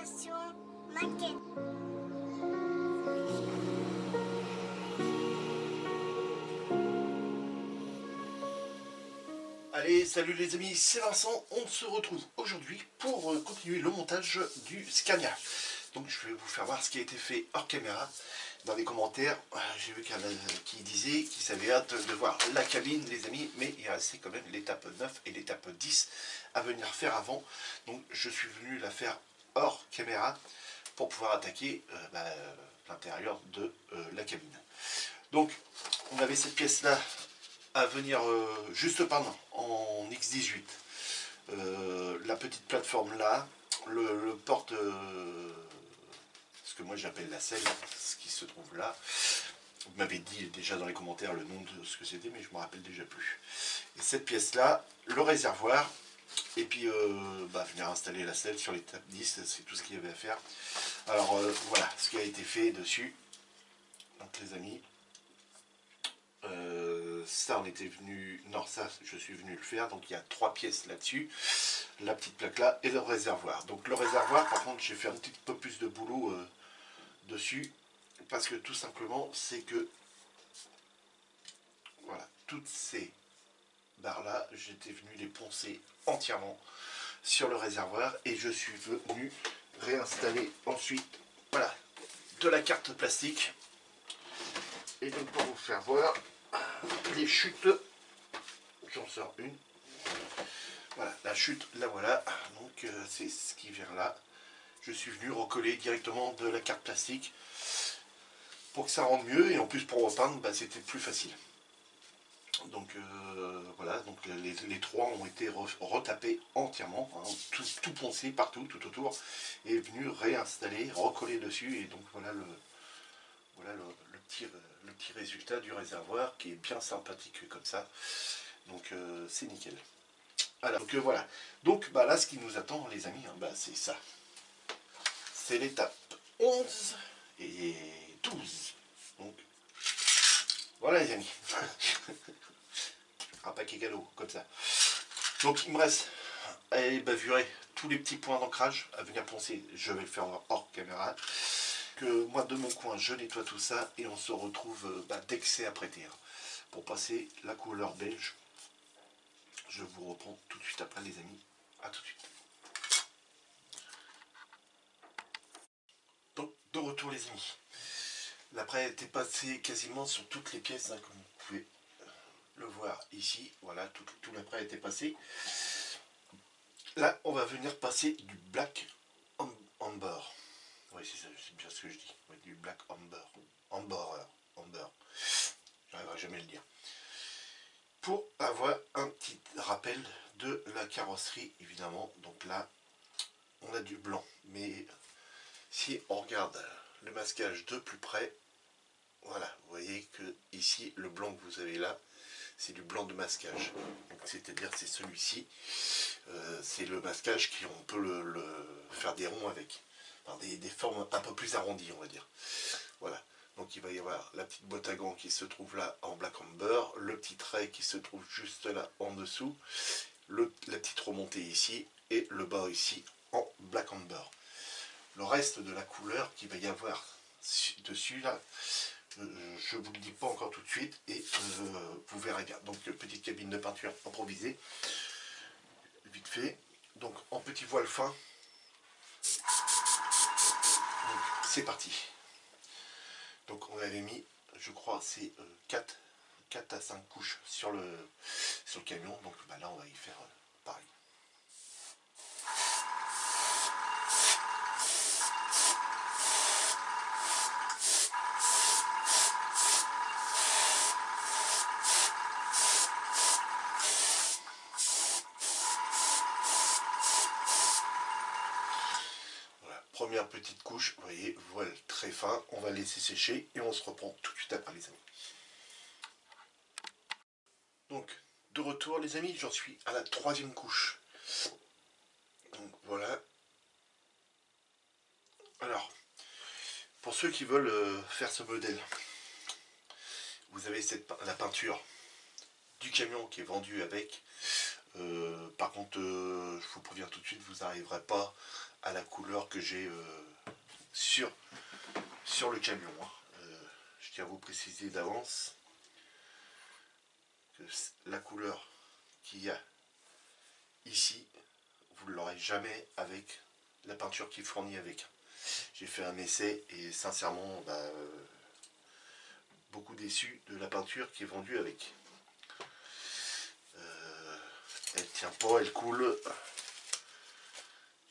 Attention, mannequin. Allez, salut les amis, c'est Vincent, on se retrouve aujourd'hui pour continuer le montage du Scania. Donc je vais vous faire voir ce qui a été fait hors caméra. Dans les commentaires, j'ai vu qu'il y en a qui disaient qu'ils avaient hâte de voir la cabine les amis, mais il restait quand même l'étape 9 et l'étape 10 à venir faire avant. Donc je suis venu la faire hors caméra pour pouvoir attaquer l'intérieur de la cabine. Donc on avait cette pièce là à venir juste pendant en X18, la petite plateforme là, le porte, ce que moi j'appelle la selle, ce qui se trouve là. Vous m'avez dit déjà dans les commentaires le nom de ce que c'était, mais je me rappelle déjà plus. Et cette pièce là, le réservoir, et puis venir installer la selle sur l'étape 10, c'est tout ce qu'il y avait à faire. Alors voilà ce qui a été fait dessus. Donc les amis, ça on était venu, non ça je suis venu le faire, donc il y a 3 pièces là-dessus, la petite plaque là et le réservoir. Donc le réservoir par contre j'ai fait un petit peu plus de boulot dessus, parce que tout simplement c'est que voilà, toutes ces barres là j'étais venu les poncer entièrement sur le réservoir et je suis venu réinstaller ensuite voilà de la carte plastique. Et donc pour vous faire voir les chutes, j'en sors une. Voilà, la chute, la voilà. Donc c'est ce qui vient là. Je suis venu recoller directement de la carte plastique pour que ça rende mieux. Et en plus pour repeindre, c'était plus facile. Donc voilà, donc les 3 ont été retapés entièrement, hein, tout poncé partout, tout autour, et venu réinstaller, recoller dessus. Et donc voilà le petit résultat du réservoir qui est bien sympathique comme ça. Donc c'est nickel. Alors, donc voilà. Donc là ce qui nous attend les amis, c'est ça. C'est l'étape 11 et 12. Donc voilà les amis. Un paquet cadeau comme ça. Donc il me reste à bavurer tous les petits points d'ancrage à venir poncer. Je vais le faire hors caméra. Que moi de mon coin je nettoie tout ça et on se retrouve dès que c'est apprêté, hein, pour passer la couleur beige. Je vous reprends tout de suite après les amis. A tout de suite. Donc de retour les amis. L'après était passé quasiment sur toutes les pièces, hein, comme vous pouvez le voir ici. Voilà, tout l'après était passé. Là on va venir passer du black amber. Oui c'est bien ce que je dis. Oui, du black amber. Amber. J'arriverai jamais à le dire. Pour avoir un petit rappel de la carrosserie évidemment. Donc là on a du blanc, mais si on regarde le masquage de plus près, voilà, vous voyez que ici le blanc que vous avez là c'est du blanc de masquage, c'est-à-dire c'est celui-ci, c'est le masquage qui on peut le faire des ronds avec, enfin, des formes un peu plus arrondies on va dire. Voilà, donc il va y avoir la petite boîte à gants qui se trouve là en black amber, le petit trait qui se trouve juste là en dessous, la petite remontée ici et le bas ici en black amber. Le reste de la couleur qu'il va y avoir dessus là, je vous le dis pas encore tout de suite et vous verrez bien. Donc petite cabine de peinture improvisée, vite fait. Donc en petit voile fin. C'est parti. Donc on avait mis, je crois, c'est 4 à 5 couches sur le camion. Donc là on va y faire pareil. Première petite couche, vous voyez, voile très fin, on va laisser sécher et on se reprend tout de suite après les amis. Donc, de retour les amis, j'en suis à la 3e couche. Donc voilà. Alors, pour ceux qui veulent faire ce modèle, vous avez la peinture du camion qui est vendue avec. Par contre, je vous préviens tout de suite, vous n'arriverez pas à la couleur que j'ai sur le camion. Je tiens à vous préciser d'avance que la couleur qu'il y a ici, vous ne l'aurez jamais avec la peinture qui est fournie avec. J'ai fait un essai et sincèrement, beaucoup déçu de la peinture qui est vendue avec. Elle tient pas, elle coule.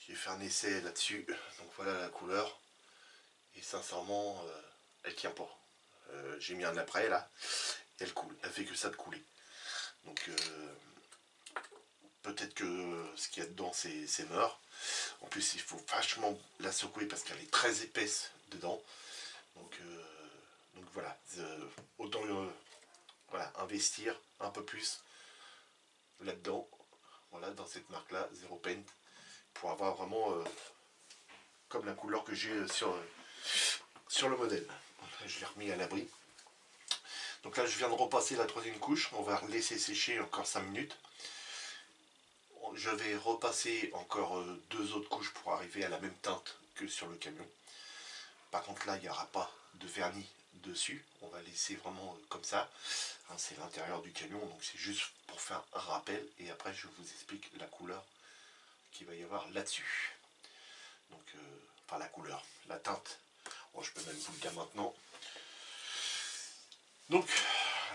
J'ai fait un essai là-dessus, donc voilà la couleur. Et sincèrement, elle tient pas. J'ai mis un après là, elle coule, elle fait que ça de couler. Donc peut-être que ce qu'il y a dedans c'est mort. En plus il faut vachement la secouer parce qu'elle est très épaisse dedans. Donc voilà, autant voilà, investir un peu plus là-dedans, voilà, dans cette marque là, Zero Paint, pour avoir vraiment comme la couleur que j'ai sur le modèle. Je l'ai remis à l'abri. Donc là je viens de repasser la troisième couche, on va laisser sécher encore 5 minutes. Je vais repasser encore 2 autres couches pour arriver à la même teinte que sur le camion. Par contre là il n'y aura pas de vernis dessus, on va laisser vraiment comme ça. C'est l'intérieur du camion, donc c'est juste pour faire un rappel et après je vous explique la couleur qu'il va y avoir là-dessus. Donc enfin la couleur, la teinte. Bon, je peux même vous le dire maintenant. Donc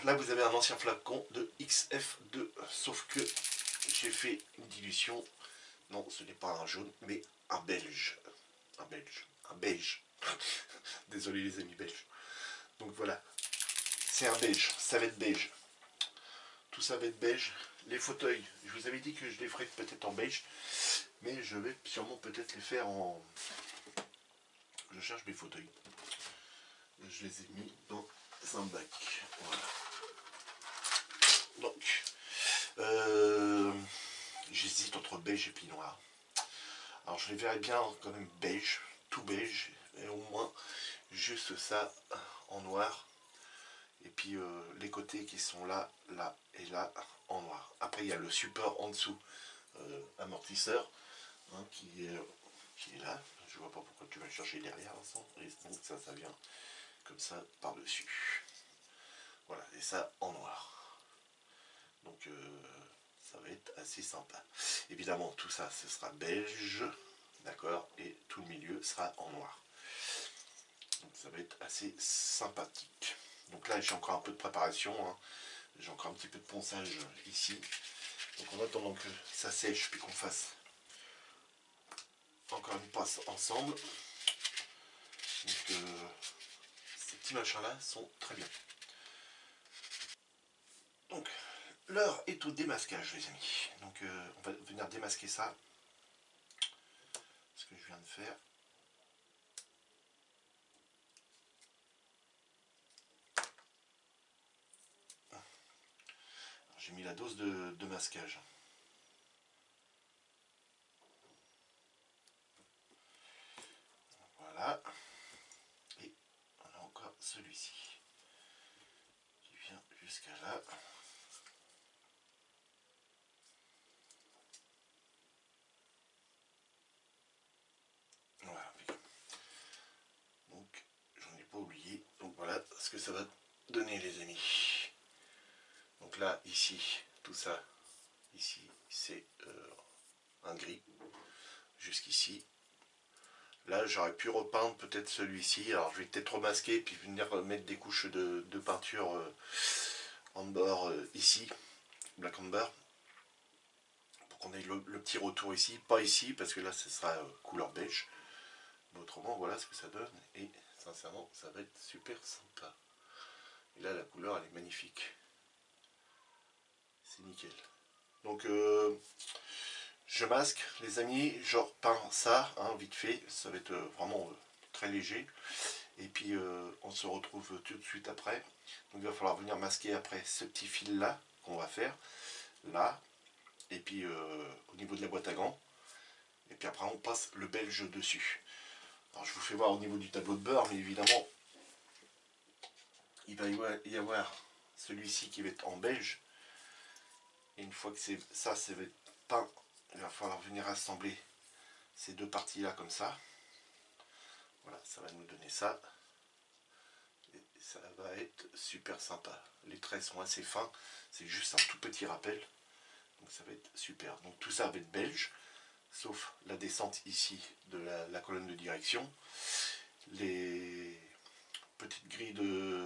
là vous avez un ancien flacon de XF2, sauf que j'ai fait une dilution. Non, ce n'est pas un jaune, mais un belge. Un beige. Désolé les amis belges. Donc voilà, c'est un beige, ça va être beige. Tout ça va être beige. Les fauteuils, je vous avais dit que je les ferais peut-être en beige, mais je vais sûrement peut-être les faire en... Je cherche mes fauteuils. Je les ai mis dans un bac. Voilà. Donc, j'hésite entre beige et puis noir. Alors je les verrais bien quand même beige, tout beige, et au moins juste ça en noir. Et puis les côtés qui sont là, là et là en noir. Après il y a le support en dessous, amortisseur, hein, qui est là. Je vois pas pourquoi tu vas le chercher derrière, Vincent. Et donc ça vient comme ça par-dessus. Voilà, et ça en noir. Donc ça va être assez sympa. Évidemment tout ça ce sera beige, d'accord, et tout le milieu sera en noir. Donc ça va être assez sympathique. Donc là j'ai encore un peu de préparation, hein. J'ai encore un petit peu de ponçage ici. Donc en attendant que ça sèche puis qu'on fasse encore une passe ensemble. Donc ces petits machins là sont très bien. Donc l'heure est au démasquage les amis. Donc on va venir démasquer ça. Ce que je viens de faire. J'ai mis la dose de masquage. Voilà. Et on a encore celui-ci qui vient jusqu'à là. Voilà. Donc j'en ai pas oublié. Donc voilà ce que ça va donner les amis. Donc là, ici, tout ça, ici, c'est un gris. Jusqu'ici. Là, j'aurais pu repeindre peut-être celui-ci. Alors, je vais peut-être remasquer puis venir mettre des couches de peinture amber ici, black amber, pour qu'on ait le petit retour ici. Pas ici, parce que là, ce sera couleur beige. Mais autrement, voilà ce que ça donne. Et sincèrement, ça va être super sympa. Et là, la couleur, elle est magnifique. C'est nickel. Donc, je masque, les amis, je repeins ça, hein, vite fait, ça va être vraiment très léger. Et puis on se retrouve tout de suite après. Donc il va falloir venir masquer après ce petit fil là qu'on va faire, là, et puis au niveau de la boîte à gants. Et puis après on passe le belge dessus. Alors je vous fais voir au niveau du tableau de beurre, mais évidemment il va y avoir celui-ci qui va être en belge. Et une fois que ça va être peint, il va falloir venir assembler ces deux parties là comme ça. Voilà, ça va nous donner ça. Et ça va être super sympa. Les traits sont assez fins, c'est juste un tout petit rappel. Donc ça va être super. Donc tout ça va être belge, sauf la descente ici de la colonne de direction. Les petites grilles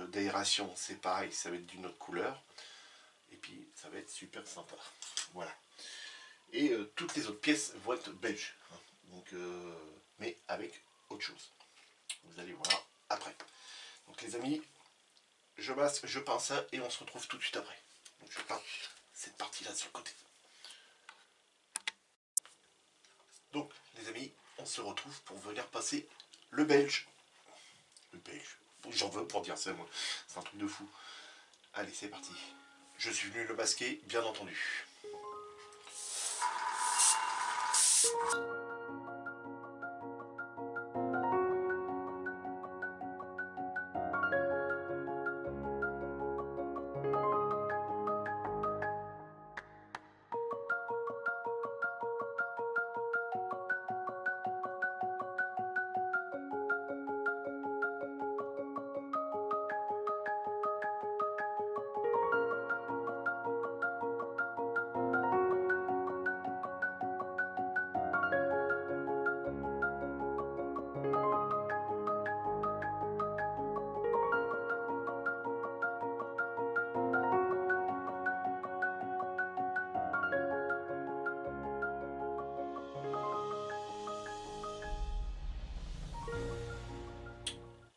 d'aération, c'est pareil, ça va être d'une autre couleur. Et puis ça va être super sympa. Voilà. Et toutes les autres pièces vont être belges. Hein. Donc, mais avec autre chose. Vous allez voir après. Donc les amis, je masque, je peins ça et on se retrouve tout de suite après. Donc je peins cette partie-là sur le côté. Donc les amis, on se retrouve pour venir passer le belge. Le belge. J'en veux pour dire ça moi. C'est un truc de fou. Allez, c'est parti. Je suis venu le masquer, bien entendu.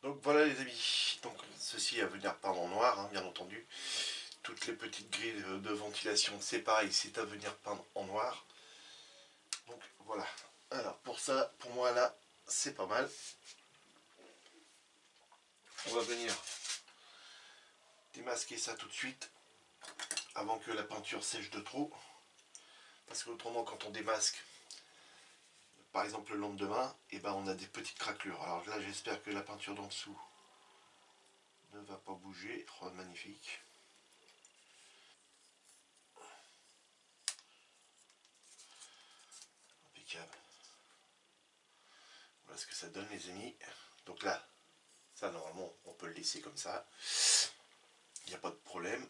Donc voilà les amis, donc ceci à venir peindre en noir, hein, bien entendu. Toutes les petites grilles de ventilation, c'est pareil, c'est à venir peindre en noir. Donc voilà. Alors pour ça, pour moi là, c'est pas mal. On va venir démasquer ça tout de suite, avant que la peinture sèche de trop. Parce que autrement quand on démasque, par exemple le lendemain, et ben on a des petites craquelures. Alors là j'espère que la peinture d'en dessous ne va pas bouger. Oh, magnifique. Impeccable. Voilà ce que ça donne les amis. Donc là, ça normalement on peut le laisser comme ça. Il n'y a pas de problème.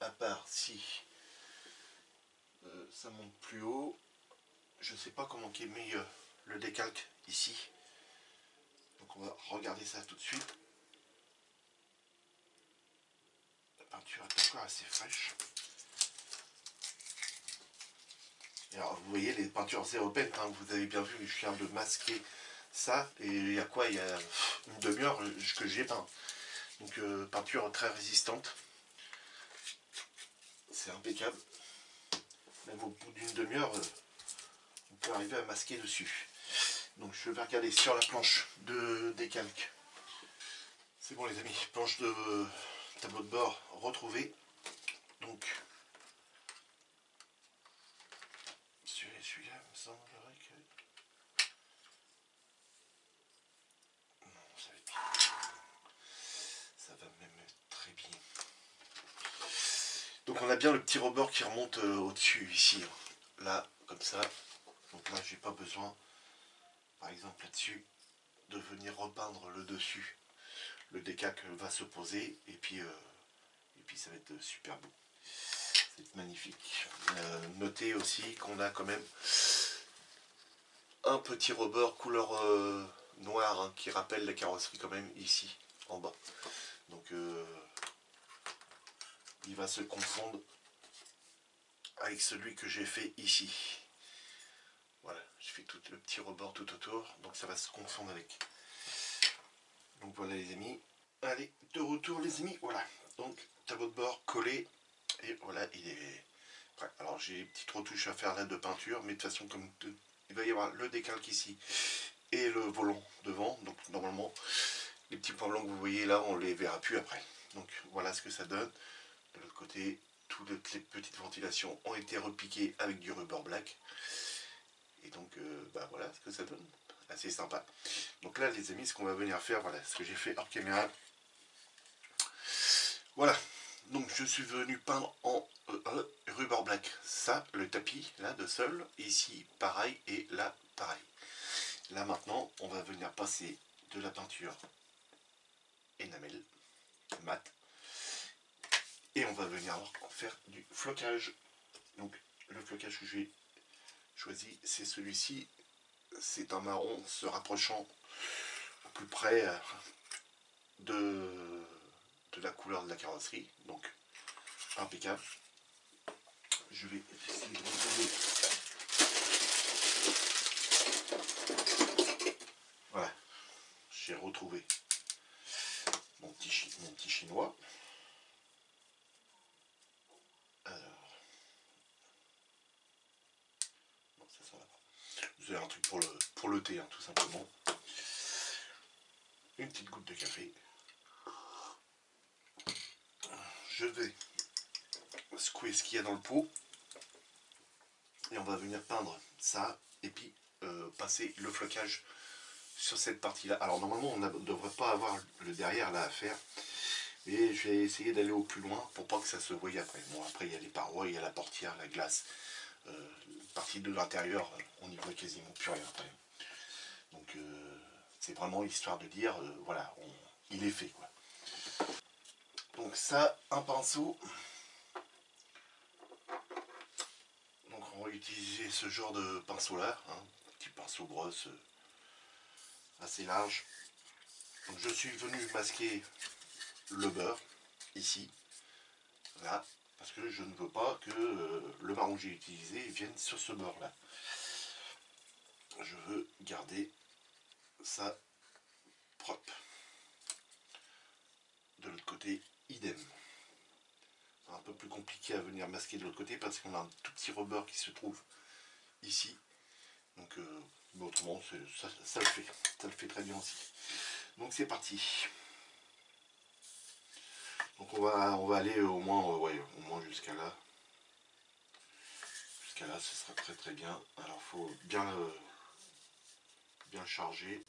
À part si ça monte plus haut. Je ne sais pas comment est mis le décalque ici. Donc on va regarder ça tout de suite. La peinture est encore assez fraîche. Et alors vous voyez les peintures européennes, hein, vous avez bien vu, je viens de masquer ça. Et il y a quoi? Il y a une demi-heure que j'ai peint. Donc peinture très résistante. C'est impeccable. Même au bout d'une demi-heure, on peut arriver à masquer dessus. Donc je vais regarder sur la planche de décalque. C'est bon les amis, planche de tableau de bord retrouvée. Donc celui-là me semblerait que... Non, ça va être bien. Ça va même être très bien. Donc on a bien le petit rebord qui remonte au-dessus ici. Là, comme ça. Donc là j'ai pas besoin, par exemple là-dessus, de venir repeindre le dessus. Le décalque va se poser et puis ça va être super beau. C'est magnifique. Notez aussi qu'on a quand même un petit rebord couleur noire hein, qui rappelle la carrosserie quand même ici en bas. Donc il va se confondre avec celui que j'ai fait ici. Voilà, je fais tout le petit rebord tout autour, donc ça va se confondre avec. Donc voilà les amis. Allez, de retour les amis, voilà. Donc tableau de bord collé, et voilà, il est prêt. Alors j'ai une petite retouche à faire là de peinture, mais de toute façon comme il va y avoir le décalque ici et le volant devant, donc normalement les petits points blancs que vous voyez là, on les verra plus après. Donc voilà ce que ça donne. De l'autre côté, toutes les petites ventilations ont été repiquées avec du rubber black. Et donc bah voilà ce que ça donne. Assez sympa. Donc là les amis, ce qu'on va venir faire, voilà ce que j'ai fait hors caméra. Voilà, Donc je suis venu peindre en rubber black. Ça, le tapis, là, de sol. Ici, pareil. Et là, pareil. Là, maintenant, on va venir passer de la peinture énamel, mat. Et on va venir faire du flocage. Donc, le flocage que j'ai choisi, c'est celui-ci. C'est un marron se rapprochant au plus près de la couleur de la carrosserie. Donc, impeccable. Je vais essayer de retrouver. Voilà, j'ai retrouvé mon petit chinois. Alors, non, ça va pas. Vous avez un truc pour le thé, hein, tout simplement. Une petite goutte de café. Je vais secouer ce qu'il y a dans le pot. Et on va venir peindre ça. Et puis passer le flocage sur cette partie là. Alors normalement on ne devrait pas avoir le derrière là à faire, et je vais essayer d'aller au plus loin pour pas que ça se voie après. Bon, après il y a les parois, il y a la portière, la glace, la partie de l'intérieur on n'y voit quasiment plus rien après. Donc c'est vraiment histoire de dire voilà, il est fait quoi. Donc ça, un pinceau. Donc on va utiliser ce genre de pinceau là, hein, petit pinceau brosse assez large. Donc je suis venu masquer le beurre ici, là, parce que je ne veux pas que le marron que j'ai utilisé vienne sur ce beurre là. Je veux garder ça propre. De l'autre côté, idem. C'est un peu plus compliqué à venir masquer de l'autre côté parce qu'on a un tout petit rebord qui se trouve ici. Donc autrement ça le fait très bien aussi. Donc c'est parti. Donc on va aller au moins jusqu'à là. Jusqu'à là, ce sera très très bien. Alors il faut bien charger.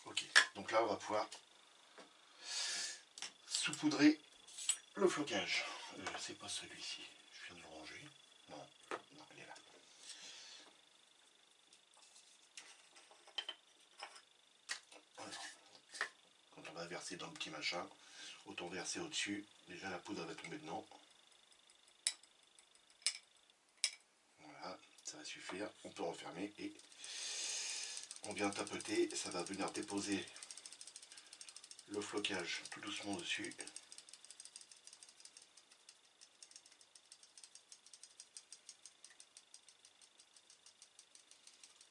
Ok, donc là on va pouvoir saupoudrer le flocage. C'est pas celui-ci, je viens de le ranger. Non, il est là. Alors, quand on va verser dans le petit machin, autant verser au-dessus. Déjà la poudre va tomber dedans. Voilà, ça va suffire. On peut refermer et on vient tapoter. Ça va venir déposer le flocage tout doucement dessus.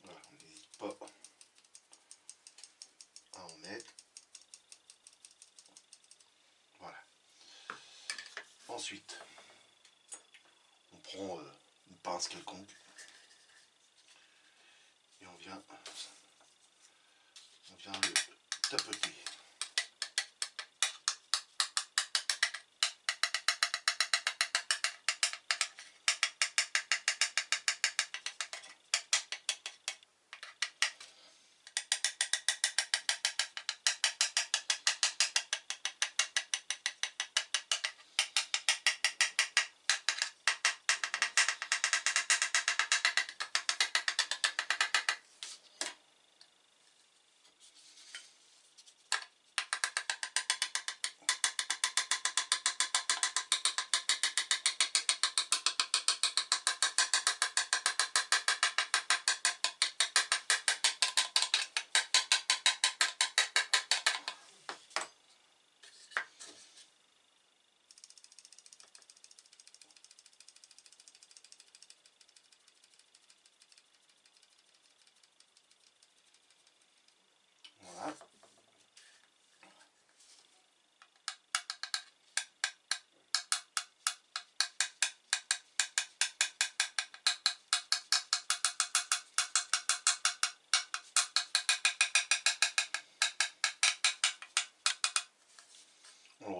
Voilà, on n'hésite pas à en mettre. Voilà. Ensuite, on prend une pince quelconque et on vient le tapoter.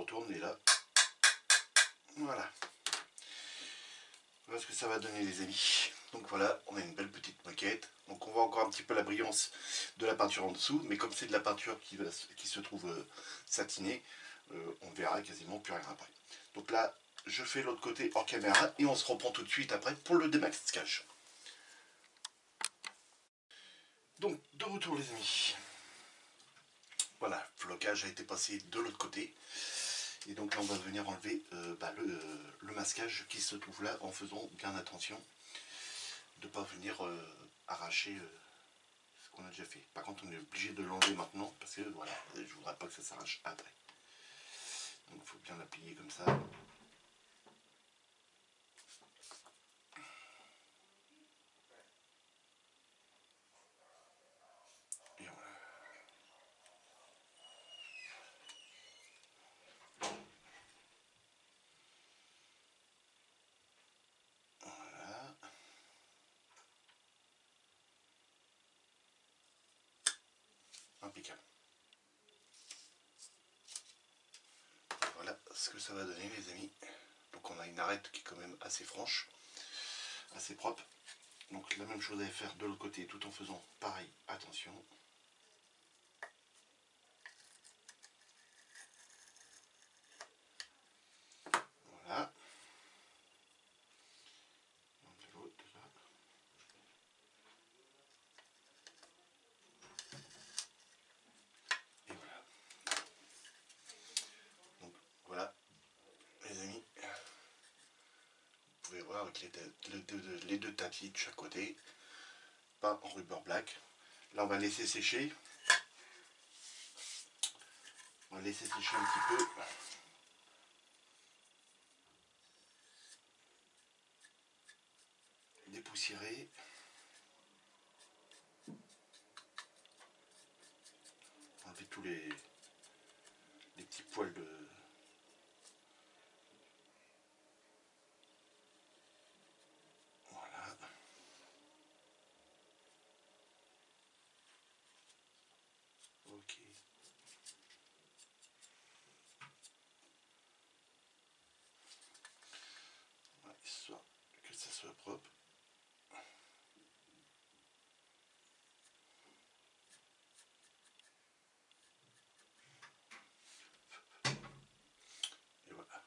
retourne et là, voilà. Voilà ce que ça va donner les amis. Donc voilà, on a une belle petite moquette. Donc on voit encore un petit peu la brillance de la peinture en dessous, mais comme c'est de la peinture qui se trouve satinée, on verra quasiment plus rien après. Donc là, je fais l'autre côté hors caméra et on se reprend tout de suite après pour le démasquage. Donc de retour les amis. Voilà, le flocage a été passé de l'autre côté. Et donc là on va venir enlever le masquage qui se trouve là en faisant bien attention de ne pas venir arracher ce qu'on a déjà fait. Par contre on est obligé de l'enlever maintenant parce que voilà, je ne voudrais pas que ça s'arrache après. Donc il faut bien l'appliquer comme ça. Et voilà. Voilà. Impeccable. Voilà ce que ça va donner les amis. Donc on a une arête qui est quand même assez franche, assez propre. Donc la même chose à faire de l'autre côté tout en faisant pareil, attention. Voilà. De l'autre là. Et voilà. Donc voilà les amis. Vous pouvez voir avec les deux tapis de chaque côté, pas en rubber black. Là on va laisser sécher. On va laisser sécher un petit peu. Dépoussiérer. Enlever tous les petits poils de... Voilà. Ok. Ouais, histoire que ça soit propre. Et voilà.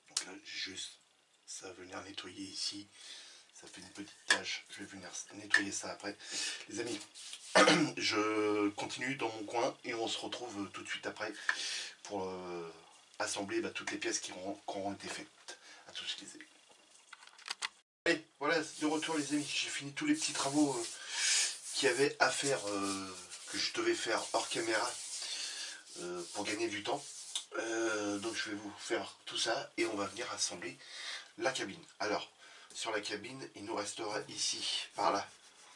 Donc là, juste, ça va venir nettoyer ici. Ça fait une petite tache. Je vais venir nettoyer ça après. Les amis, je continue dans mon coin et on se retrouve tout de suite après pour assembler toutes les pièces qui auront été faites. À tout de suite les amis. Allez, voilà, de retour les amis. J'ai fini tous les petits travaux qu'il y avait à faire, que je devais faire hors caméra pour gagner du temps. Donc je vais vous faire tout ça et on va venir assembler la cabine. Alors, sur la cabine, il nous restera ici, par là,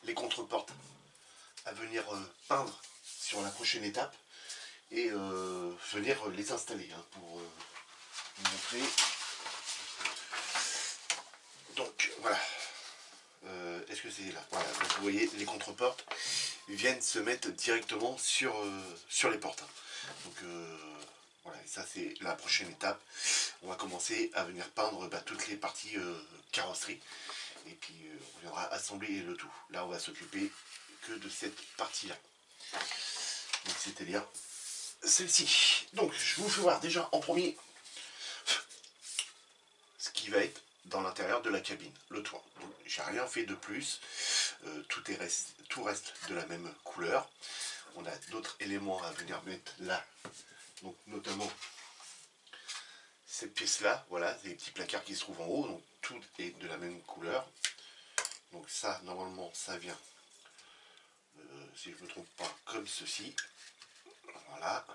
les contreportes à venir peindre sur la prochaine étape et venir les installer pour vous montrer. Donc voilà. Est-ce que c'est là? Voilà, donc vous voyez les contreportes viennent se mettre directement sur les portes. Donc voilà, et ça c'est la prochaine étape. On va commencer à venir peindre toutes les parties carrosserie et puis on viendra assembler le tout. Là on va s'occuper que de cette partie là. Donc c'est-à-dire celle-ci. Donc je vous fais voir déjà en premier ce qui va être dans l'intérieur de la cabine, le toit. Donc j'ai rien fait de plus, tout reste de la même couleur. On a d'autres éléments à venir mettre là, donc notamment cette pièce là, voilà, des petits placards qui se trouvent en haut, donc tout est de la même couleur. Donc ça, normalement, ça vient, si je ne me trompe pas, comme ceci. Voilà,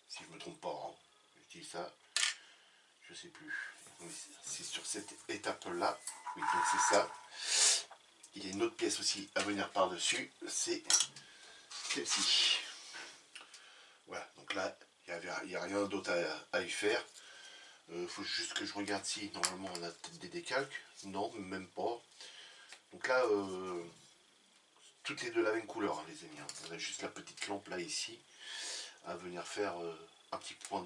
si je ne me trompe pas, hein. Je dis ça, je sais plus. C'est sur cette étape là, oui, donc c'est ça. Il y a une autre pièce aussi à venir par dessus, c'est celle-ci. Voilà, donc là il n'y a rien d'autre à y faire. Faut juste que je regarde si normalement on a peut-être des décalques. Non, même pas. Donc là tout est de la même couleur, hein, les amis, hein. On a juste la petite lampe là ici à venir faire un petit point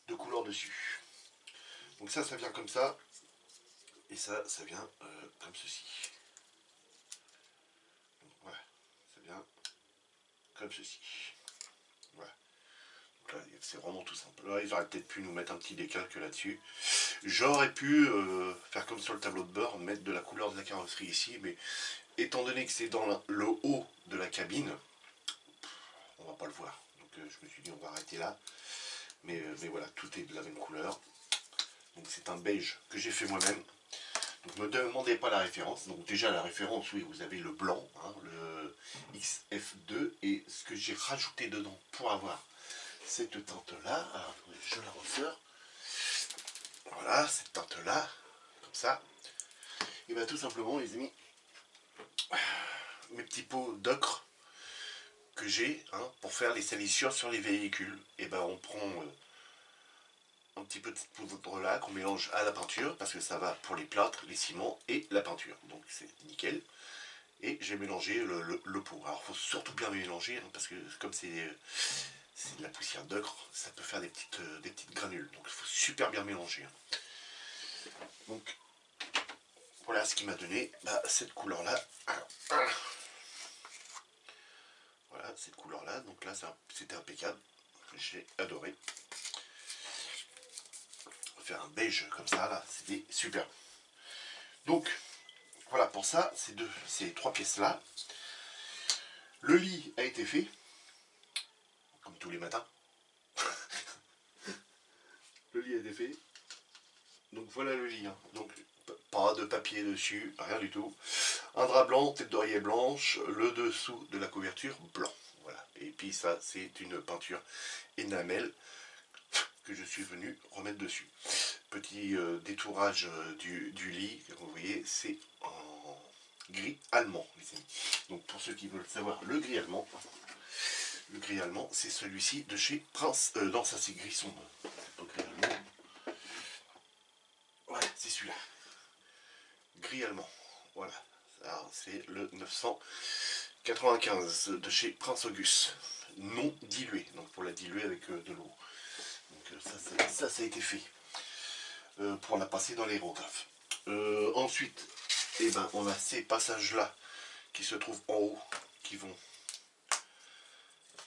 de couleur dessus. Donc ça vient comme ça. Et ça vient comme ceci. Donc, voilà, ça vient comme ceci. Voilà. Donc là, c'est vraiment tout simple. Là, ils auraient peut-être pu nous mettre un petit décalque là-dessus. J'aurais pu faire comme sur le tableau de bord, mettre de la couleur de la carrosserie ici, mais étant donné que c'est dans le haut de la cabine, on va pas le voir. Donc je me suis dit on va arrêter là. Mais voilà, tout est de la même couleur. Donc c'est un beige que j'ai fait moi-même. Donc ne me demandez pas la référence. Donc déjà la référence, oui, vous avez le blanc, hein, le XF2, et ce que j'ai rajouté dedans pour avoir cette teinte-là. Alors je la ressors. Voilà, cette teinte-là, comme ça. Et bien tout simplement, les amis, mes petits pots d'ocre que j'ai pour faire les salissures sur les véhicules. Et ben on prend un petit peu de poudre là qu'on mélange à la peinture parce que ça va pour les plâtres, les ciments et la peinture. Donc c'est nickel. Et j'ai mélangé le pot. Alors il faut surtout bien mélanger parce que comme c'est de la poussière d'ocre, ça peut faire des petites granules. Donc il faut super bien mélanger. Donc voilà ce qui m'a donné cette couleur là. Voilà cette couleur là. Donc là c'était impeccable. J'ai adoré. Faire un beige comme ça là, c'était super. Donc voilà pour ça, ces trois pièces là. Le lit a été fait, comme tous les matins. Le lit a été fait. Donc voilà le lit. Donc pas de papier dessus, rien du tout. Un drap blanc, tête d'oreiller blanche, le dessous de la couverture blanc. Voilà. Et puis ça, c'est une peinture énamel que je suis venu remettre dessus. Petit détourage du lit, vous voyez, c'est en gris allemand, les amis. Donc pour ceux qui veulent savoir, le gris allemand, c'est celui-ci de chez Prince. Non, ça c'est gris sombre. C'est pas gris allemand. Ouais, c'est celui-là. Gris allemand. Voilà. C'est le 995 de chez Prince Auguste. Non dilué. Donc pour la diluer avec de l'eau. Donc ça a été fait. Pour la passer dans l'aérographe. Ensuite, on a ces passages-là qui se trouvent en haut, qui vont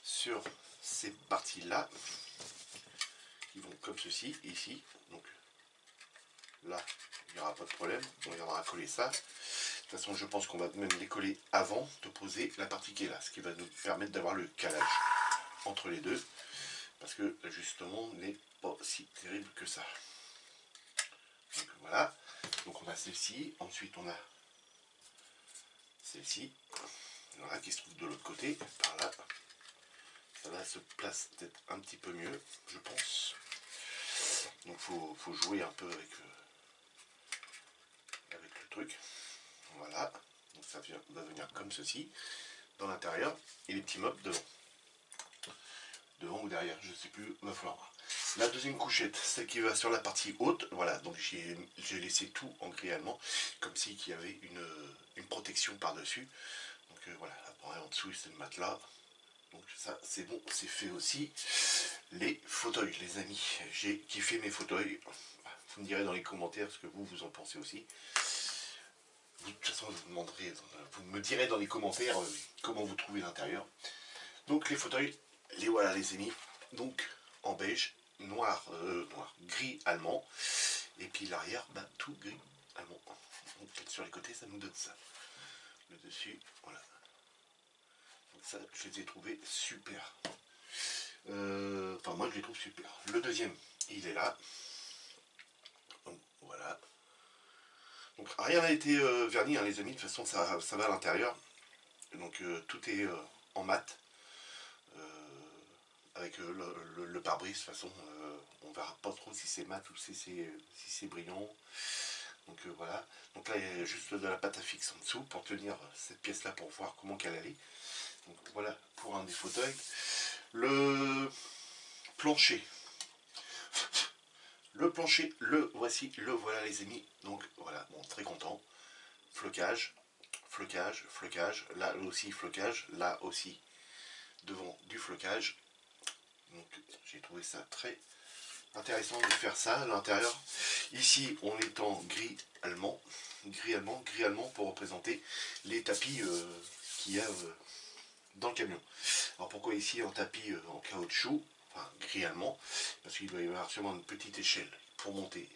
sur ces parties-là, qui vont comme ceci, ici. Donc là, il n'y aura pas de problème, on viendra coller ça. De toute façon, je pense qu'on va même les coller avant de poser la partie qui est là, ce qui va nous permettre d'avoir le calage entre les deux, parce que l'ajustement n'est pas si terrible que ça. Donc voilà, donc on a celle-ci, ensuite on a celle-ci, voilà, qui se trouve de l'autre côté, par là. Ça là se place peut-être un petit peu mieux, je pense. Donc faut jouer un peu avec le truc. Voilà, donc ça va venir comme ceci, dans l'intérieur, et les petits meubles devant ou derrière, je ne sais plus, va falloir voir. La deuxième couchette, celle qui va sur la partie haute, voilà, donc j'ai laissé tout en gris allemand, comme si il y avait une protection par-dessus. Donc voilà, après en dessous c'est le matelas. Donc ça c'est bon, c'est fait aussi. Les fauteuils, les amis, j'ai kiffé mes fauteuils. Vous me direz dans les commentaires ce que vous en pensez aussi. De toute façon, vous me direz dans les commentaires comment vous trouvez l'intérieur. Donc les fauteuils, les voilà les amis. Donc en beige, noir, gris allemand. Et puis l'arrière, tout gris allemand. Donc sur les côtés, ça nous donne ça. Le dessus, voilà. Donc ça, je les ai trouvés super. Enfin, moi, je les trouve super. Le deuxième, il est là. Donc voilà. Donc rien n'a été verni, les amis. De toute façon, ça va à l'intérieur. Donc tout est en mat. Avec le pare-brise, de toute façon, on verra pas trop si c'est mat ou si c'est brillant. Donc voilà. Donc là, il y a juste de la pâte à fixe en dessous pour tenir cette pièce-là pour voir comment qu'elle allait. Donc voilà pour un des fauteuils. Le plancher. Le plancher, le voici, le voilà les amis. Donc voilà, bon, très content. Flocage, flocage, flocage. Là aussi flocage, là aussi devant du flocage. Donc j'ai trouvé ça très intéressant de faire ça à l'intérieur. Ici, on est en gris allemand. Gris allemand pour représenter les tapis qu'il y a dans le camion. Alors pourquoi ici un tapis en caoutchouc, enfin gris allemand, parce qu'il doit y avoir sûrement une petite échelle pour monter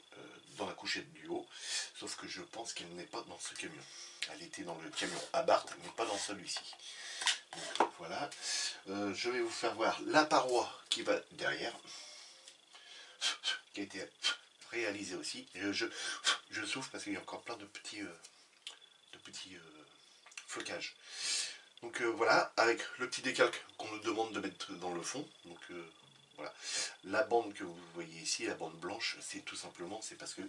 dans la couchette du haut, sauf que je pense qu'elle n'est pas dans ce camion. Elle était dans le camion Abarth, mais pas dans celui-ci. Donc voilà, je vais vous faire voir la paroi qui va derrière, qui a été réalisée aussi. Et je souffle parce qu'il y a encore plein de petits flocages. Donc voilà, avec le petit décalque qu'on nous demande de mettre dans le fond. Donc voilà, la bande que vous voyez ici, la bande blanche, c'est tout simplement, c'est parce que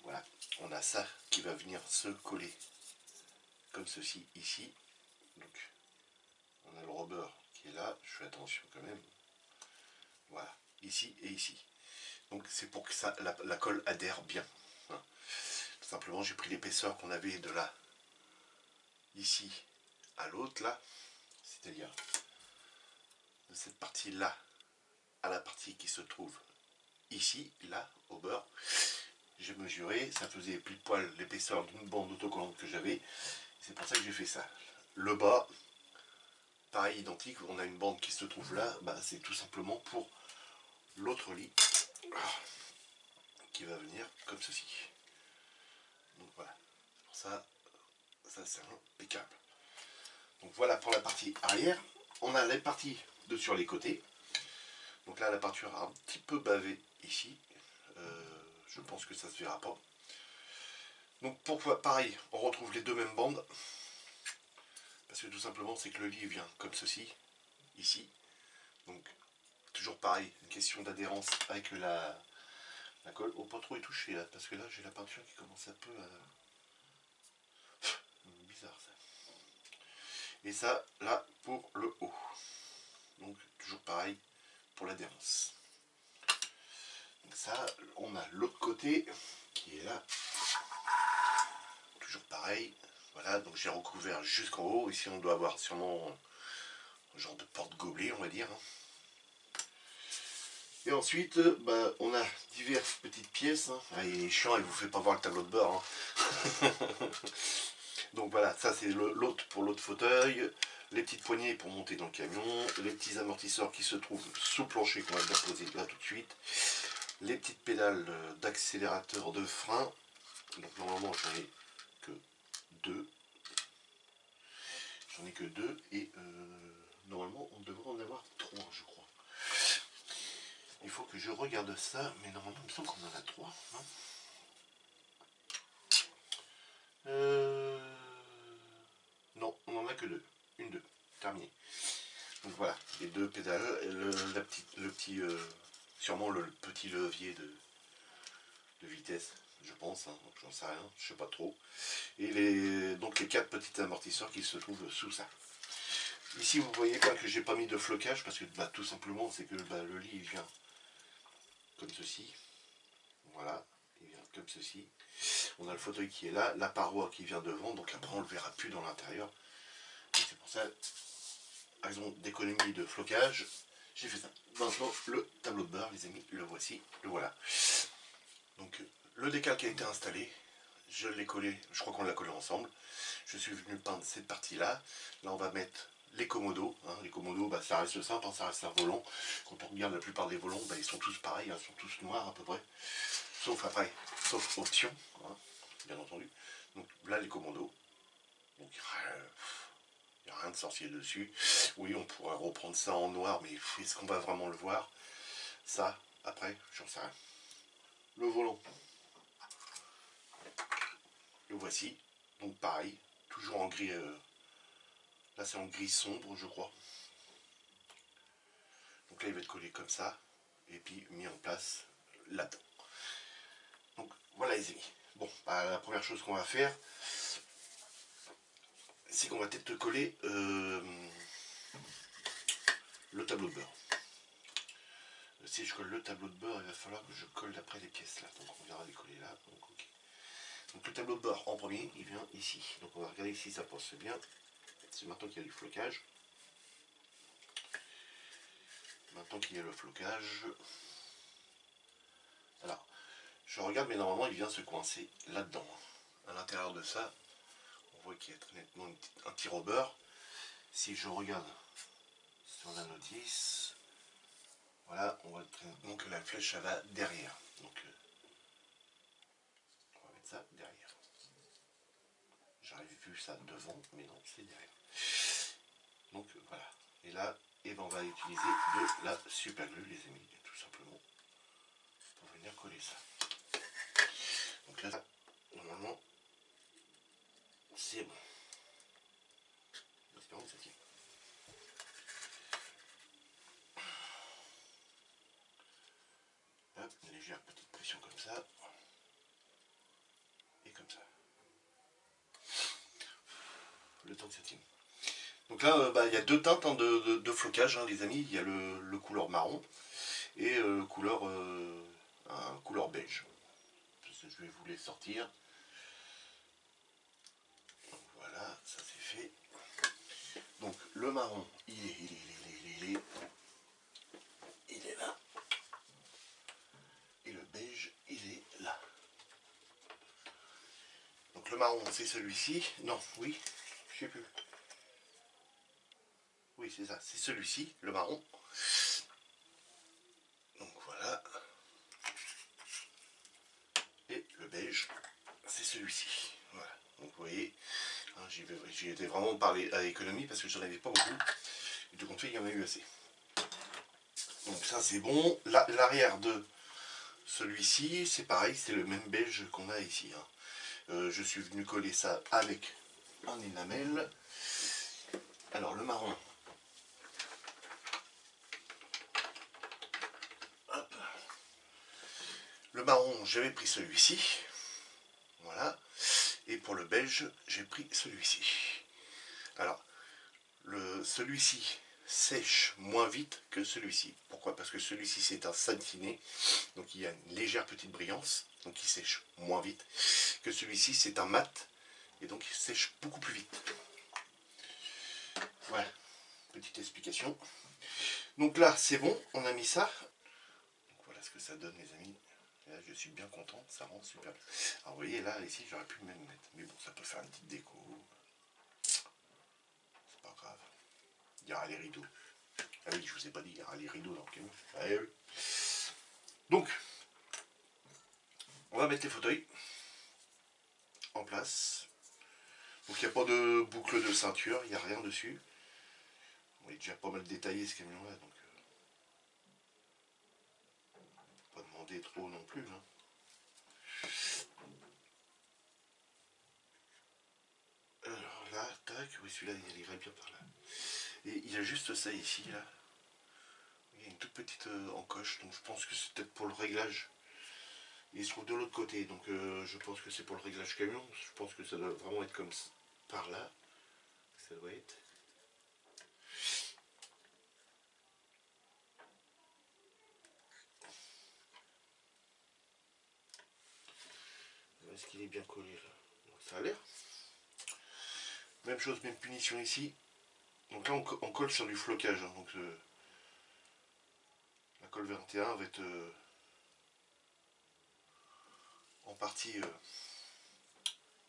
voilà, on a ça qui va venir se coller comme ceci ici. Donc on a le rubber qui est là, je fais attention quand même. Voilà, ici et ici. Donc c'est pour que ça, la colle adhère bien. Hein. Tout simplement, j'ai pris l'épaisseur qu'on avait de là, ici à l'autre là, c'est-à-dire de cette partie là à la partie qui se trouve ici, là, au beurre. J'ai mesuré, ça faisait pile poil l'épaisseur d'une bande autocollante que j'avais. C'est pour ça que j'ai fait ça. Le bas, pareil, identique, on a une bande qui se trouve là, bah, c'est tout simplement pour l'autre lit qui va venir comme ceci. Donc voilà, c'est pour ça, ça c'est impeccable. Donc voilà pour la partie arrière. On a les parties de sur les côtés. Donc là, la peinture a un petit peu bavé ici. Je pense que ça se verra pas. Donc pourquoi pareil, on retrouve les deux mêmes bandes. Parce que tout simplement, c'est que le lit vient comme ceci, ici. Donc toujours pareil, une question d'adhérence avec la colle. Oh, pas trop y toucher là, parce que là, j'ai la peinture qui commence un peu à... bizarre ça. Et ça, là, pour le haut. Donc toujours pareil pour l'adhérence. Donc ça, on a l'autre côté qui est là. Toujours pareil. Voilà, donc j'ai recouvert jusqu'en haut. Ici, on doit avoir sûrement un genre de porte-gobelet, on va dire. Et ensuite, bah, on a diverses petites pièces. Hein. Ah, il est chiant, il vous fait pas voir le tableau de bord. Hein. Donc voilà, ça c'est l'autre pour l'autre fauteuil. Les petites poignées pour monter dans le camion. Les petits amortisseurs qui se trouvent sous plancher qu'on va bien poser là tout de suite. Les petites pédales d'accélérateur de frein. Donc normalement j'en ai que deux. J'en ai que deux et normalement on devrait en avoir trois, je crois. Il faut que je regarde ça, mais normalement il me semble qu'on en a trois. Hein. Non, on n'en a que deux. Une, deux. Terminé. Donc voilà, les deux pédales, sûrement le petit levier de vitesse, je pense, hein, j'en sais rien, je sais pas trop. Et donc les quatre petits amortisseurs qui se trouvent sous ça. Ici vous voyez pas que j'ai pas mis de flocage parce que bah, tout simplement c'est que bah, le lit il vient comme ceci. Voilà, il vient comme ceci. On a le fauteuil qui est là, la paroi qui vient devant, donc après on le verra plus dans l'intérieur. Et c'est pour ça, raison d'économie de flocage, j'ai fait ça. Maintenant le tableau de bord les amis, le voici, le voilà. Donc le décalque a été installé, je l'ai collé, je crois qu'on l'a collé ensemble. Je suis venu peindre cette partie là. Là on va mettre les commodos. Hein. Les commodos, bah, ça reste simple, hein, ça reste un volant. Quand on regarde la plupart des volants, bah, ils sont tous pareils, hein, ils sont tous noirs à peu près. Sauf après, sauf option, hein, bien entendu. Donc là les commandos. Donc il n'y a rien de sorcier dessus. Oui, on pourrait reprendre ça en noir, mais est-ce qu'on va vraiment le voir? Ça, après, j'en sais rien. Le volant, le voici. Donc pareil, toujours en gris. Là c'est en gris sombre, je crois. Donc là il va être collé comme ça. Et puis mis en place là-dedans. Donc voilà les amis. Bon, bah, la première chose qu'on va faire, c'est qu'on va peut-être coller le tableau de bord. Si je colle le tableau de bord, il va falloir que je colle d'après les pièces là. Donc on viendra les coller là. Donc, okay. Donc le tableau de bord en premier, il vient ici. Donc on va regarder si ça passe bien. C'est maintenant qu'il y a du flocage. Maintenant qu'il y a le flocage, Je regarde, mais normalement il vient se coincer là-dedans. À l'intérieur de ça, on voit qu'il y a très nettement un petit robeur. Si je regarde sur la notice, voilà, on voit très nettement que la flèche ça va derrière. Donc on va mettre ça derrière. J'aurais vu ça devant, mais non, c'est derrière. Donc voilà. Et là, et ben on va utiliser de la super glue, les amis, tout simplement, pour venir coller ça. Donc là, normalement, c'est bon. Espérons que ça tient. Hop, une légère petite pression comme ça. Et comme ça. Le temps que ça tienne. Donc là, il y a deux teintes de flocage, hein, les amis. Il y a le couleur marron et un couleur beige. Je vais vous les sortir. Donc voilà, ça c'est fait. Donc le marron, il est là. Et le beige, il est là. Donc le marron, c'est celui-ci. Non, oui, je sais plus. Oui, c'est ça, c'est celui-ci, le marron. Donc voilà. Et le beige, c'est celui-ci. Voilà. Donc vous voyez, hein, j'y étais vraiment parlé à l'économie parce que j'en avais pas beaucoup. Et de compte fait, il y en a eu assez. Donc ça c'est bon. L'arrière de celui-ci, c'est pareil, c'est le même beige qu'on a ici. Hein. Je suis venu coller ça avec un énamel. Alors le marron. Hop. Le marron, j'avais pris celui-ci. Voilà. Et pour le beige, j'ai pris celui-ci. Alors, celui-ci sèche moins vite que celui-ci. Pourquoi? Parce que celui-ci c'est un satiné, donc il y a une légère petite brillance, donc il sèche moins vite, que celui-ci c'est un mat, et donc il sèche beaucoup plus vite. Voilà, petite explication. Donc là c'est bon, on a mis ça. Donc voilà ce que ça donne les amis. Et là je suis bien content, ça rend super. Alors vous voyez là, ici j'aurais pu même mettre, mais bon ça peut faire une petite déco. C'est pas grave. Il y aura les rideaux. Ah oui, je vous ai pas dit, il y aura les rideaux dans le camion. Ah oui. Donc, on va mettre les fauteuils en place. Donc il n'y a pas de boucle de ceinture, il n'y a rien dessus. On est déjà pas mal détaillé ce camion là, donc pas demander trop non plus. Hein. Alors là, tac, oui celui-là il irait bien par là. Et il y a juste ça ici là. Il y a une toute petite encoche, donc je pense que c'est peut-être pour le réglage. Il se trouve de l'autre côté, donc je pense que c'est pour le réglage camion. Je pense que ça doit vraiment être comme ça, par là. Ça doit être. Est-ce qu'il est bien collé là? Donc, ça a l'air. Même chose, même punition ici. Donc là on colle sur du flocage. Hein, donc la colle 21 va être en partie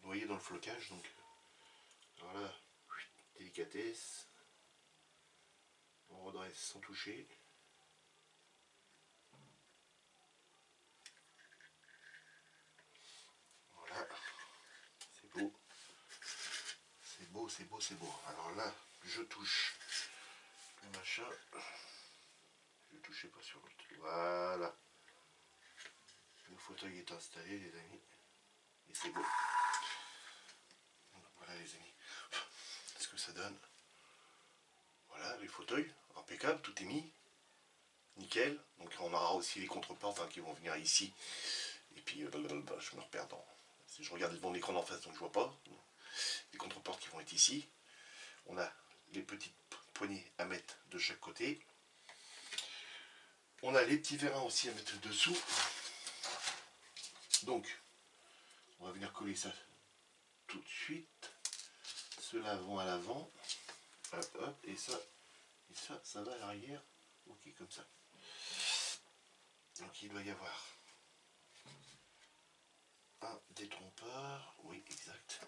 noyée dans le flocage. Donc voilà, délicatesse. On redresse sans toucher. Voilà, c'est beau. C'est beau, c'est beau, c'est beau. Alors là, je touche le machin. Je ne touchais pas sur l'autre. Voilà. Le fauteuil est installé, les amis. Et c'est beau. Donc, voilà, les amis. Ce que ça donne. Voilà, les fauteuils. Impeccable, tout est mis. Nickel. Donc, on aura aussi les contreportes hein, qui vont venir ici. Et puis, je me repère dans. Si je regarde mon écran d'en face, donc je vois pas. Les contreportes qui vont être ici. On a les petites poignées à mettre de chaque côté. On a les petits vérins aussi à mettre dessous. Donc, on va venir coller ça tout de suite. Ceux-là vont à l'avant. Hop, hop, et ça va à l'arrière. Ok, comme ça. Donc il doit y avoir un détrompeur. Oui, exact.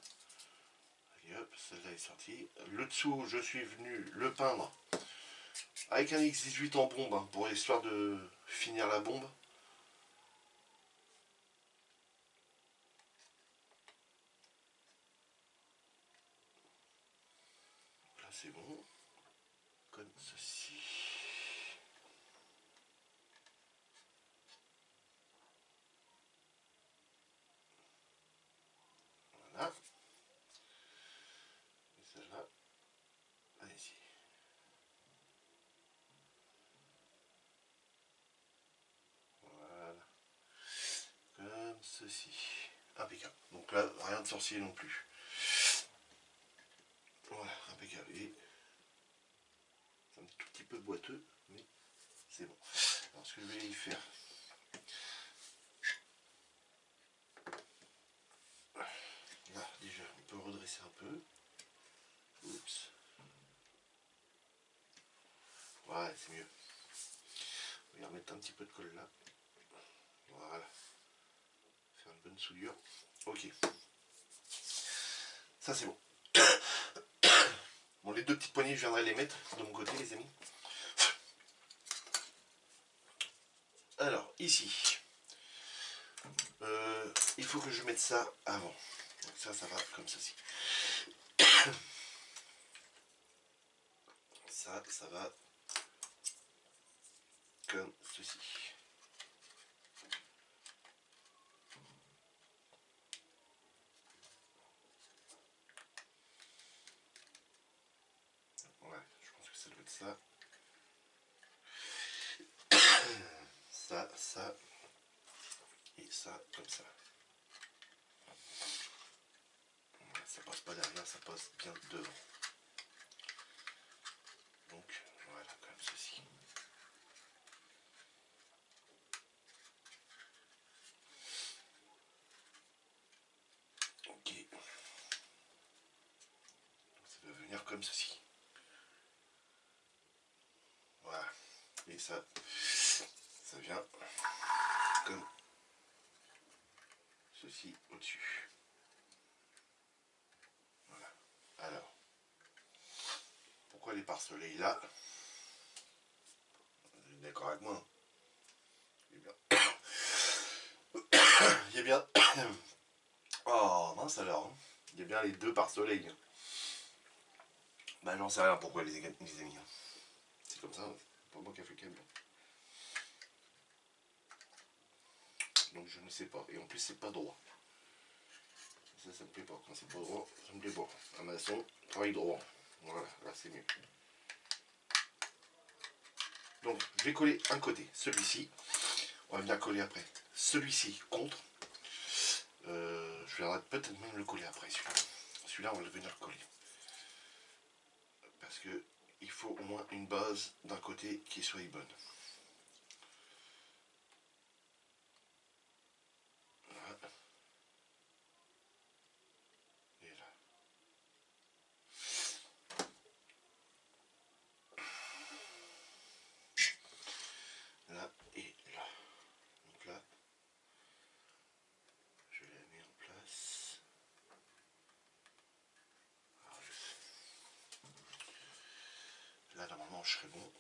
Allez hop, celle-là est sortie. Le dessous, je suis venu le peindre avec un X18 en bombe, hein, pour l'histoire de finir la bombe. Là c'est bon. Comme ceci. Voilà. Et celle-là, allez-y. Voilà. Comme ceci. Impeccable. Donc là, rien de sorcier non plus. Voilà, impeccable. Et c'est un tout petit peu boiteux, mais c'est bon. Alors ce que je vais y faire, là déjà on peut redresser un peu. Oups. Ouais, c'est mieux. On va y remettre un petit peu de colle là. Voilà. Faire une bonne soudure. Ok. Ça c'est bon. Bon, les deux petites poignées, je viendrai les mettre de mon côté, les amis. Alors, ici, il faut que je mette ça avant. Donc ça va comme ceci. Ça va comme ceci. Ouais, je pense que ça doit être ça. Ça, et ça, comme ça. Ouais, ça passe pas derrière, ça passe bien devant. Donc, voilà, comme ceci. Ok. Ça va venir comme ceci. Voilà. Et ça vient comme ceci au-dessus. Voilà. Alors, pourquoi les pare-soleils là? Vous êtes d'accord avec moi? Il y a bien. Oh mince alors. Il y a bien les deux pare-soleil. Bah j'en sais rien pourquoi les amis. C'est comme ça, c'est pas moi qui a fait le câble. Donc je ne sais pas. Et en plus c'est pas droit. Ça me plaît pas. Quand c'est pas droit, ça me plaît pas. Un maçon, travaille droit. Voilà, là c'est mieux. Donc je vais coller un côté, celui-ci. On va venir coller après celui-ci contre. Je viendrai peut-être même le coller après celui-là. Celui-là on va venir coller. Parce que il faut au moins une base d'un côté qui soit bonne. Voilà. Et là. Là et là. Donc là, je la mets en place. Là normalement je serai bon.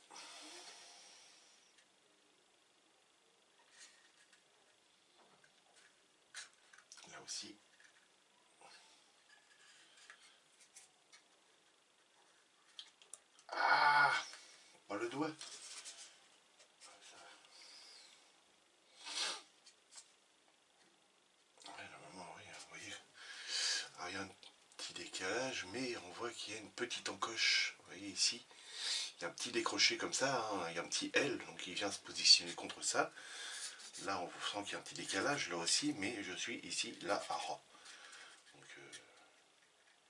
Là aussi. Ah, pas le doigt. Ouais, normalement, oui, vous voyez. Alors, il y a un petit décalage, mais on voit qu'il y a une petite encoche. Vous voyez ici, il y a un petit décroché comme ça, hein. Il y a un petit L, donc il vient se positionner contre ça. Là, on sent qu'il y a un petit décalage, là aussi, mais je suis ici, là, à ras. Donc,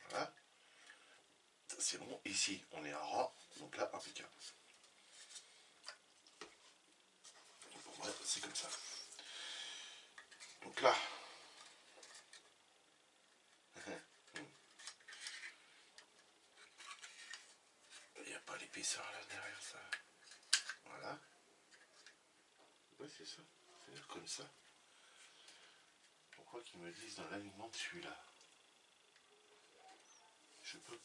voilà. C'est bon. Ici, on est à ras, donc là, impeccable. Pour moi, c'est comme ça. Donc là, il n'y a pas l'épaisseur là derrière ça. Voilà. Ouais, c'est ça. C'est comme ça. Donc crois qu'ils me disent dans l'alignement de celui-là. Je ne peux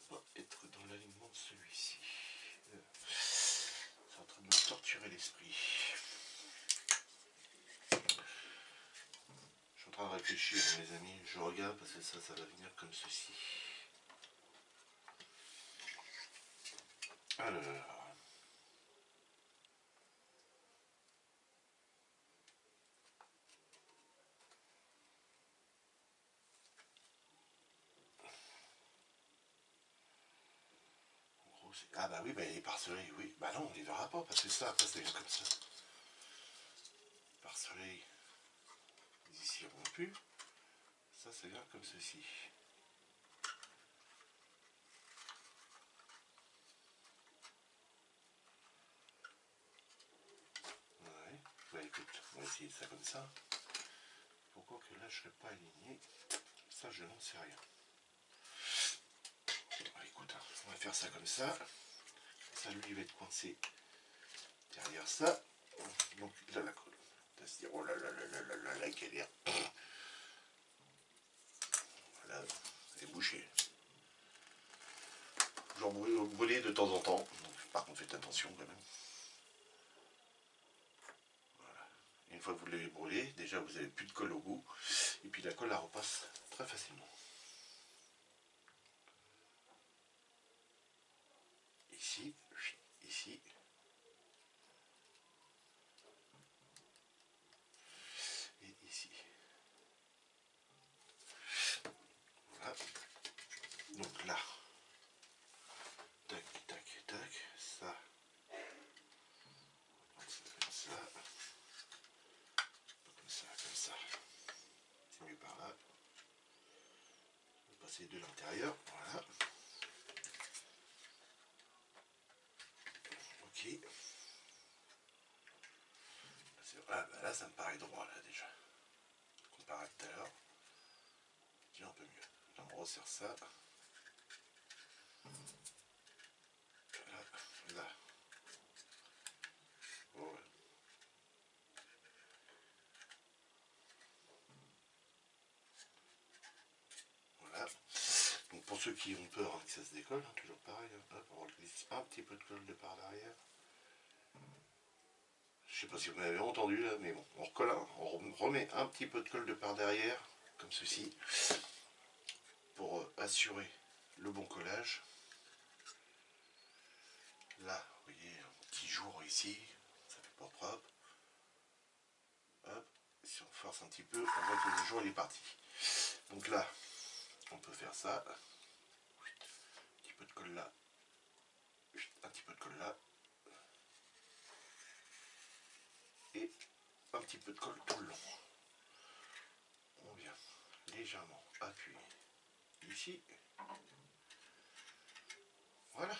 pas être dans l'alignement de celui-ci. C'est en train de me torturer l'esprit. Je suis en train de réfléchir, mes amis. Je regarde parce que ça va venir comme ceci. Alors... Ah bah oui, bah il est parcelé, oui. Bah non, on les verra pas, parce que ça, après, ça vient comme ça. Parcelé, ici rompu. Ça vient comme ceci. Ouais, bah écoute, on va essayer ça comme ça. Pourquoi que là, je serais pas aligné? Ça, je n'en sais rien. Bah, écoute, hein, on va faire ça comme ça. Ça, lui, il va être coincé derrière ça. Donc là, la colle. Oh là là là là là là, la galère. Voilà, c'est bouché. J'en brûler de temps en temps. Donc, par contre, faites attention quand même. Voilà. Une fois que vous l'avez brûlé, déjà vous n'avez plus de colle au bout. Et puis la colle, elle repasse très facilement. Ici, ici. Et ici. Voilà. Donc là. Tac, tac, tac. Ça. Comme ça. Comme ça, comme ça. C'est mieux par là. On va passer de l'intérieur. Voilà. Ok. Ah bah là, ça me paraît droit là déjà. Comparé à tout à l'heure. Tiens, un peu mieux. Là, on resserre ça. Là. Là. Voilà. Voilà. Donc pour ceux qui ont peur hein, que ça se décolle, hein, toujours pareil, hein, hop, on glisse un petit peu de colle de par derrière. Je sais pas si vous m'avez entendu là, mais bon, on recolle, on remet un petit peu de colle de par derrière, comme ceci, pour assurer le bon collage. Là, vous voyez, un petit jour ici, ça fait pas propre. Hop, si on force un petit peu, on voit que le jour il est parti. Donc là, on peut faire ça. Un petit peu de colle là. Un petit peu de colle là. Et un petit peu de colle tout le long. On vient légèrement appuyer ici. Voilà,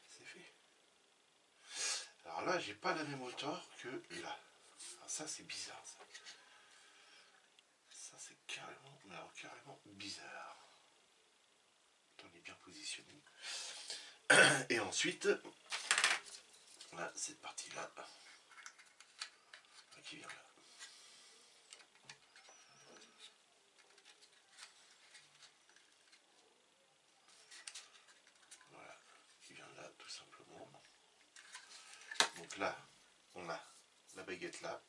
c'est fait. Alors là, j'ai pas la même hauteur que là. Alors ça, c'est bizarre, ça. Ça, c'est carrément, mais alors carrément bizarre. On est bien positionné. Et ensuite, là, cette partie-là, qui vient là. Voilà, qui vient là, tout simplement. Donc là, on a la baguette là.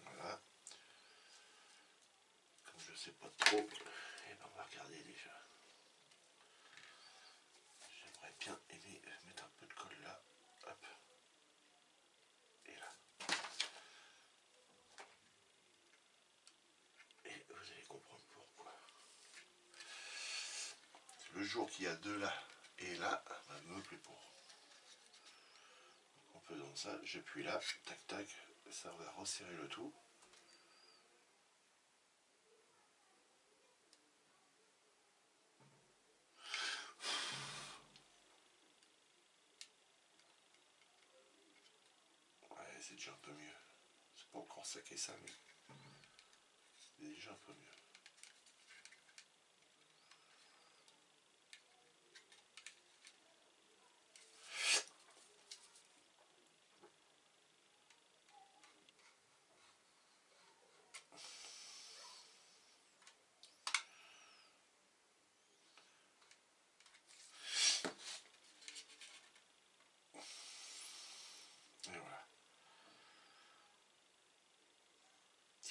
Voilà. Comme je sais pas trop, et ben on va regarder déjà. J'aimerais bien aimer mettre un peu de colle là. Hop. Et là. Et vous allez comprendre pourquoi. Le jour qu'il y a deux là et là, va me plaît pour. En faisant ça, j'appuie là, tac tac, ça va resserrer le tout. Ouais, c'est déjà un peu mieux. C'est pas encore saqué ça, mais c'est déjà un peu mieux.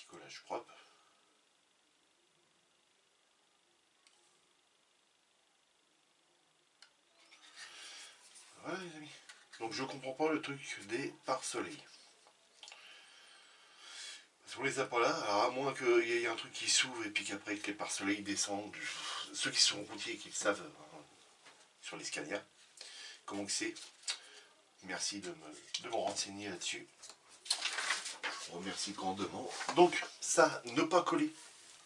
petit collage propre. Voilà les amis. Donc je comprends pas le truc des pare-soleil. On les a pas là, alors à moins qu'il y ait un truc qui s'ouvre et puis qu'après que les pare-soleil descendent. Ceux qui sont routiers et qui le savent sur les Scania, comment que c'est. Merci de me renseigner là-dessus. Je vous remercie grandement. Donc ça, ne pas coller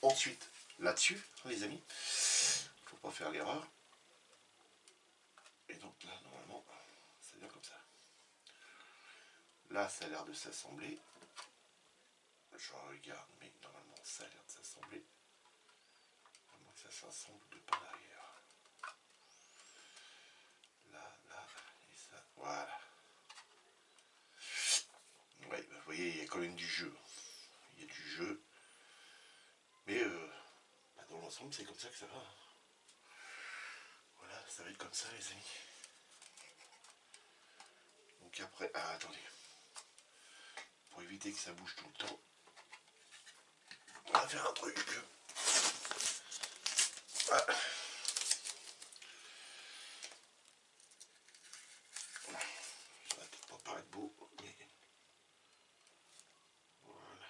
ensuite là-dessus, les amis. Faut pas faire l'erreur. Et donc là, normalement, ça vient comme ça. Là, ça a l'air de s'assembler. Je regarde, mais normalement, ça a l'air de s'assembler. Vraiment que ça s'assemble de par l'arrière. Là, et ça, voilà. Ouais, vous voyez, il y a quand même du jeu. Il y a du jeu. Mais dans l'ensemble, c'est comme ça que ça va. Voilà, ça va être comme ça, les amis. Donc après, attendez. Pour éviter que ça bouge tout le temps, on va faire un truc. Ah. Ça va peut-être pas paraître beau, mais voilà.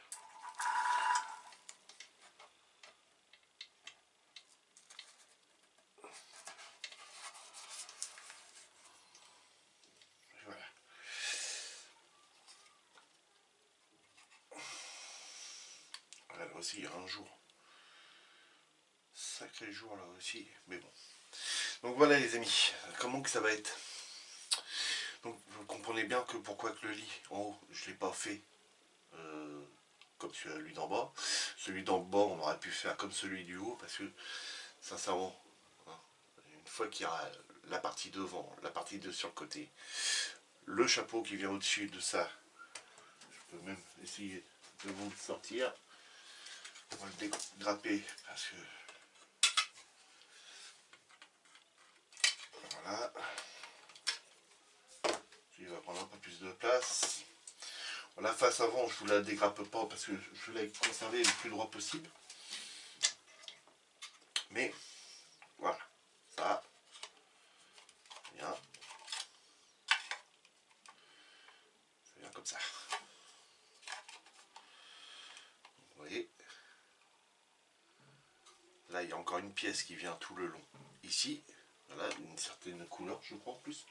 Et voilà. Voilà, là aussi, il y a un jour. Sacré jour là aussi, mais bon. Donc voilà les amis, comment que ça va être. Donc vous comprenez bien que pourquoi que le lit en haut, je ne l'ai pas fait comme celui d'en bas. Celui d'en bas, on aurait pu faire comme celui du haut, parce que sincèrement, hein, une fois qu'il y aura la partie devant, la partie de sur le côté, le chapeau qui vient au-dessus de ça, je peux même essayer de vous le sortir. On va le dégrapper parce que voilà. Il va prendre un peu plus de place. La face avant, je ne vous la dégrappe pas parce que je voulais conserver le plus droit possible. Mais voilà, ça vient. Ça vient comme ça. Vous voyez, là il y a encore une pièce qui vient tout le long. Ici, voilà, une certaine couleur, je crois en plus.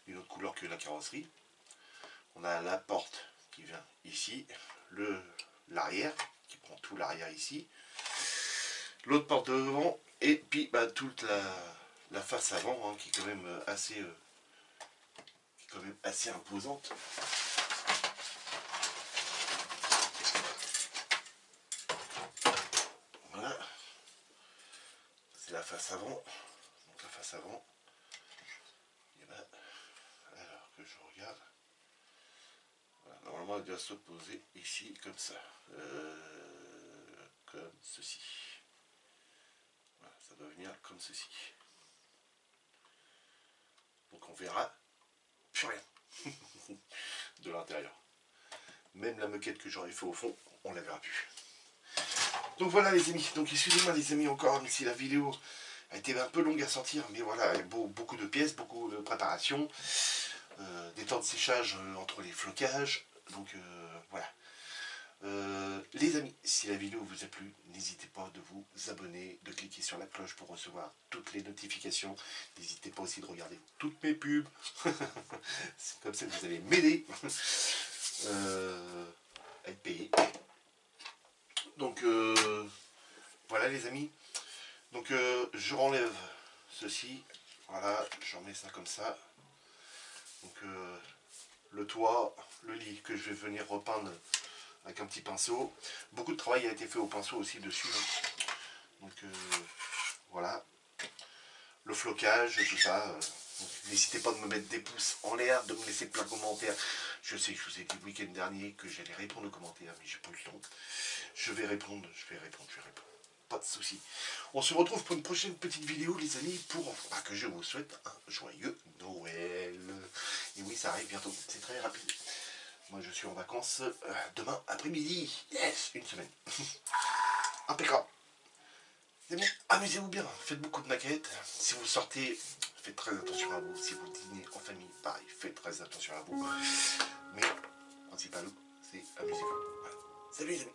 Une autre couleur que la carrosserie. On a la porte qui vient ici. L'arrière, qui prend tout l'arrière ici. L'autre porte devant. Et puis toute la face avant, hein, qui est quand même assez imposante. Voilà, c'est la face avant. Donc la face avant, et ben, alors que je regarde, voilà, normalement elle doit se poser ici comme ça, comme ceci. Voilà, ça doit venir comme ceci. Donc on verra plus rien de l'intérieur. Même la moquette que j'aurais fait au fond, on la verra plus. Donc voilà les amis, donc excusez-moi les amis encore, même si la vidéo a été un peu longue à sortir, mais voilà, il y a beaucoup de pièces, beaucoup de préparation, des temps de séchage entre les flocages, donc voilà. Les amis, si la vidéo vous a plu, n'hésitez pas de vous abonner, de cliquer sur la cloche pour recevoir toutes les notifications. N'hésitez pas aussi de regarder toutes mes pubs. C'est comme ça que vous allez m'aider à être payé. Donc voilà les amis. Donc je renlève ceci. Voilà, je remets ça comme ça. Donc le toit, le lit que je vais venir repeindre avec un petit pinceau. Beaucoup de travail a été fait au pinceau aussi dessus. Hein. Donc voilà. Le flocage, tout ça. N'hésitez pas de me mettre des pouces en l'air, de me laisser plein de commentaires. Je sais que je vous ai dit le week-end dernier que j'allais répondre aux commentaires, mais j'ai pas eu le temps. Je vais répondre. Pas de soucis. On se retrouve pour une prochaine petite vidéo, les amis, pour que je vous souhaite un joyeux Noël. Et oui, ça arrive bientôt. C'est très rapide. Moi je suis en vacances demain après-midi. Yes, une semaine. Impeccable. C'est bon, amusez-vous bien, faites beaucoup de maquettes. Si vous sortez, faites très attention à vous. Si vous dînez en famille, pareil, faites très attention à vous. Mais, principal, c'est amusez-vous. Voilà. Salut les amis.